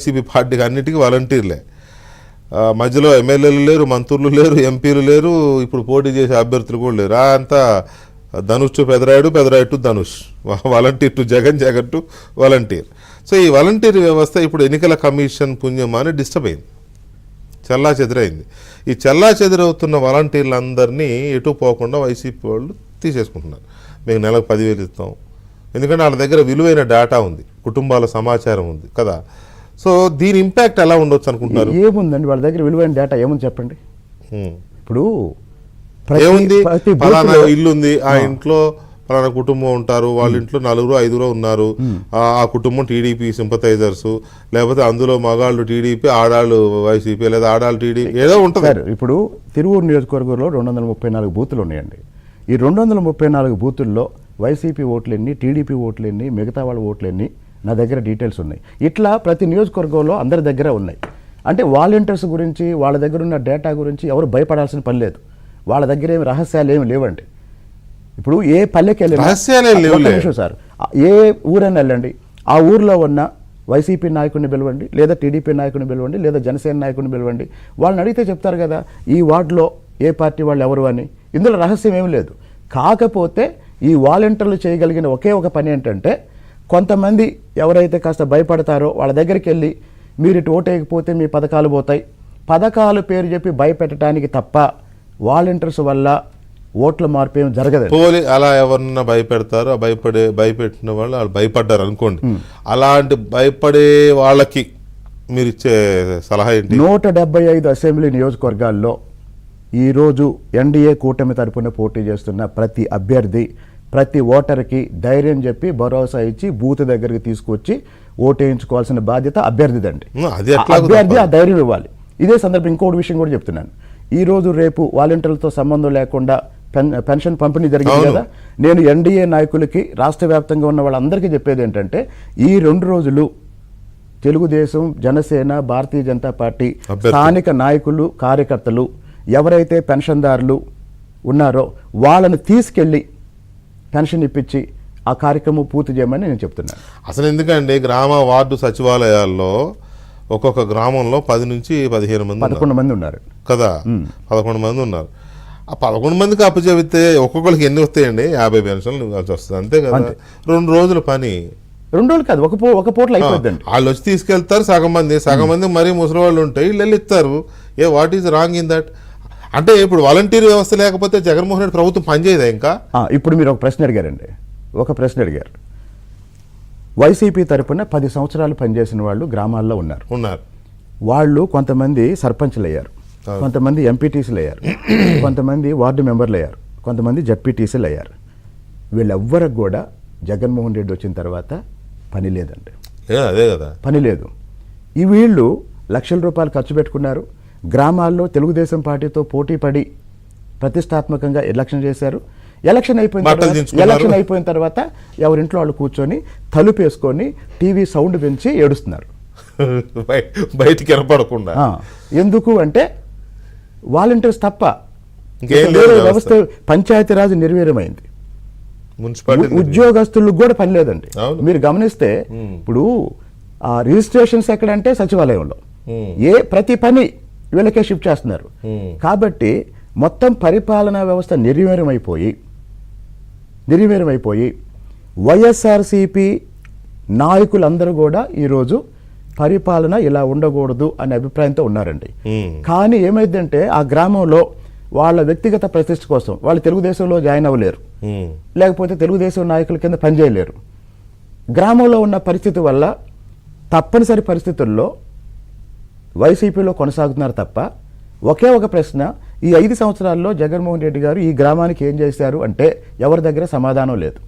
YCP పార్టీకి అన్నిటికీ వాలంటీర్లే. మధ్యలో ఎమ్మెల్యేలు లేరు, మంత్రులు లేరు, ఎంపీలు లేరు, ఇప్పుడు పోటీ చేసే అభ్యర్థులు కూడా లేరు. అంతా Dhanush to Pedarayudu, Pedarayudu to Dhanush, volunteer to Jagan, Jagan to volunteer. So ఈ వాలంటీర్ వ్యవస్థ ఇప్పుడు ఎన్నికల కమిషన్ పుణ్యమాని డిస్టర్బ్ అయింది, చల్లా చెదిరైంది. ఈ చల్లా చెదిరవుతున్న వాలంటీర్లందరినీ ఎటు పోకుండా వైసీపీ వాళ్ళు తీసేసుకుంటున్నారు. మీకు నెలకు 10,000 ఇస్తాం, ఎందుకంటే వాళ్ళ దగ్గర విలువైన డేటా ఉంది, కుటుంబాల సమాచారం ఉంది కదా. సో దీని ఇంపాక్ట్ ఎలా ఉండొచ్చు అనుకుంటున్నారు? ఏముందండి వాళ్ళ దగ్గర విలువైన డేటా ఏముంది చెప్పండి. ఇప్పుడు ఏముంది, ఫలానా ఇల్లు ఉంది, ఆ ఇంట్లో ఫలానా కుటుంబం ఉంటారు, వాళ్ళ ఇంట్లో 4-5 ఉన్నారు, ఆ కుటుంబం టీడీపీ సింపథైజర్స్, లేకపోతే అందులో మగాళ్ళు టీడీపీ, ఆడాళ్ళు వైసీపీ, లేదా ఆడాళ్ళు టీడీపీ, ఏదో ఉంటుంది. ఇప్పుడు తిరువూరు నియోజకవర్గంలో 234 బూతులు ఉన్నాయండి. ఈ 234 బూతుల్లో వైసీపీ ఓట్లు ఎన్ని, టీడీపీ ఓట్లు ఎన్ని, మిగతా వాళ్ళ ఓట్లు ఎన్ని, నా దగ్గర డీటెయిల్స్ ఉన్నాయి. ఇట్లా ప్రతి నియోజకవర్గంలో అందరి దగ్గర ఉన్నాయి. అంటే వాలంటీర్స్ గురించి, వాళ్ళ దగ్గర ఉన్న డేటా గురించి ఎవరు భయపడాల్సిన పని లేదు. వాళ్ళ దగ్గర ఏమి రహస్యాలు ఏమి లేవండి. ఇప్పుడు ఏ పల్లెకి వెళ్ళండి సార్, ఏ ఊరైనా వెళ్ళండి, ఆ ఊర్లో ఉన్న వైసీపీ నాయకుడిని పిలవండి, లేదా టీడీపీ నాయకుడిని పిలవండి, లేదా జనసేన నాయకుడిని పిలవండి, వాళ్ళని అడిగితే చెప్తారు కదా ఈ వార్డులో ఏ పార్టీ వాళ్ళు ఎవరు అని. ఇందులో రహస్యం ఏమి లేదు. కాకపోతే ఈ వాలంటీర్లు చేయగలిగిన ఒకే ఒక పని ఏంటంటే, కొంతమంది ఎవరైతే కాస్త భయపడతారో వాళ్ళ దగ్గరికి వెళ్ళి మీరు ఇటు ఓటేయకపోతే మీ పథకాలు పోతాయి, పథకాలు పేరు చెప్పి భయపెట్టడానికి తప్ప వాలంటీర్స్ వల్ల ఓట్ల మార్పు ఏమి జరగదు. అలా ఎవరన్నా భయపెడతారో, భయపెట్టిన వాళ్ళు భయపడ్డారు అనుకోండి, అలాంటి భయపడే వాళ్ళకి మీరు ఇచ్చే సలహా ఏంటి? 175 అసెంబ్లీ నియోజకవర్గాల్లో ఈరోజు ఎన్డీఏ కూటమి తరపున పోటీ చేస్తున్న ప్రతి అభ్యర్థి, ప్రతి ఓటర్కి ధైర్యం చెప్పి భరోసా ఇచ్చి బూత్ దగ్గరికి తీసుకొచ్చి ఓటేయించుకోవాల్సిన బాధ్యత అభ్యర్థిదండి. అభ్యర్థి ఆ ధైర్యం ఇవ్వాలి. ఇదే సందర్భం ఇంకోటి విషయం కూడా చెప్తున్నాను. ఈ రోజు రేపు వాలంటీర్లతో సంబంధం లేకుండా పెన్షన్ పంపిణీ జరిగింది కదా. నేను ఎన్డీఏ నాయకులకి, రాష్ట్ర వ్యాప్తంగా ఉన్న వాళ్ళందరికీ చెప్పేది ఏంటంటే, ఈ 2 రోజులు తెలుగుదేశం, జనసేన, భారతీయ జనతా పార్టీ స్థానిక నాయకులు, కార్యకర్తలు ఎవరైతే పెన్షన్దారులు ఉన్నారో వాళ్ళని తీసుకెళ్ళి పెన్షన్ ఇప్పించి ఆ కార్యక్రమం పూర్తి చేయమని నేను చెప్తున్నాను. అసలు ఎందుకంటే గ్రామ వార్డు సచివాలయాల్లో ఒక్కొక్క గ్రామంలో 10 నుంచి 15 మంది, 11 మంది ఉన్నారు కదా. 11 మంది ఉన్నారు. ఆ 11 మందికి అప్పచెబితే ఒక్కొక్కరికి ఎన్ని వస్తాయండి? 50 పెన్షన్లు ఇవ్వాల్సి వస్తుంది, అంతే కదా. 2 రోజుల పని, 2 రోజులు కాదు, ఒక పూటలో అయిపోద్దండి. వాళ్ళు వచ్చి తీసుకెళ్తారు సగం మంది మరీ ముసలి వాళ్ళు ఉంటాయి, వీళ్ళు ఇస్తారు. What is wrong in that? అంటే ఇప్పుడు వాలంటీర్ వ్యవస్థ లేకపోతే జగన్మోహన్ రెడ్డి ప్రభుత్వం పనిచేయదా ఇంకా? ఇప్పుడు మీరు ఒక ప్రశ్న అడిగారు. వైసీపీ తరపున 10 సంవత్సరాలు పనిచేసిన వాళ్ళు గ్రామాల్లో ఉన్నారు. వాళ్ళు కొంతమంది సర్పంచ్లు అయ్యారు, కొంతమంది ఎంపీటీసీలు అయ్యారు, కొంతమంది వార్డు మెంబర్లు అయ్యారు, కొంతమంది జడ్పీటీసీలు అయ్యారు. వీళ్ళెవ్వరికి కూడా జగన్మోహన్ రెడ్డి వచ్చిన తర్వాత పని లేదండి. అదే కదా, పని లేదు. ఈ వీళ్ళు లక్షల రూపాయలు ఖర్చు పెట్టుకున్నారు. గ్రామాల్లో తెలుగుదేశం పార్టీతో పోటీ పడి ప్రతిష్టాత్మకంగా ఎలక్షన్ చేశారు. ఎలక్షన్ అయిపోయిన తర్వాత ఎవరింట్లో వాళ్ళు కూర్చొని తలుపు వేసుకొని టీవీ సౌండ్ పెంచి ఏడుస్తున్నారు, బయటికి కనపడకుండా. ఎందుకు అంటే వాలంటీర్స్ తప్ప వ్యవస్థ, పంచాయతీరాజ్ నిర్వీర్యమైంది, ఉద్యోగస్తులకు కూడా పని లేదండి. మీరు గమనిస్తే ఇప్పుడు ఆ రిజిస్ట్రేషన్స్ ఎక్కడంటే సచివాలయంలో, ప్రతి పని వీళ్ళకే షిఫ్ట్ చేస్తున్నారు. కాబట్టి మొత్తం పరిపాలనా వ్యవస్థ నిర్వీర్యమైపోయి వైఎస్ఆర్సీపీ నాయకులందరూ కూడా ఈరోజు పరిపాలన ఇలా ఉండకూడదు అనే అభిప్రాయంతో ఉన్నారండి. కానీ ఏమైందంటే ఆ గ్రామంలో వాళ్ళ వ్యక్తిగత ప్రతిష్ట కోసం వాళ్ళు తెలుగుదేశంలో జాయిన్ అవ్వలేరు, లేకపోతే తెలుగుదేశం నాయకుల కింద పనిచేయలేరు. గ్రామంలో ఉన్న పరిస్థితి వల్ల తప్పనిసరి పరిస్థితుల్లో వైసీపీలో కొనసాగుతున్నారు తప్ప, ఒకే ఒక ప్రశ్న, ఈ 5 సంవత్సరాల్లో జగన్మోహన్ రెడ్డి గారు ఈ గ్రామానికి ఏం చేశారు అంటే ఎవరి దగ్గర సమాధానం లేదు.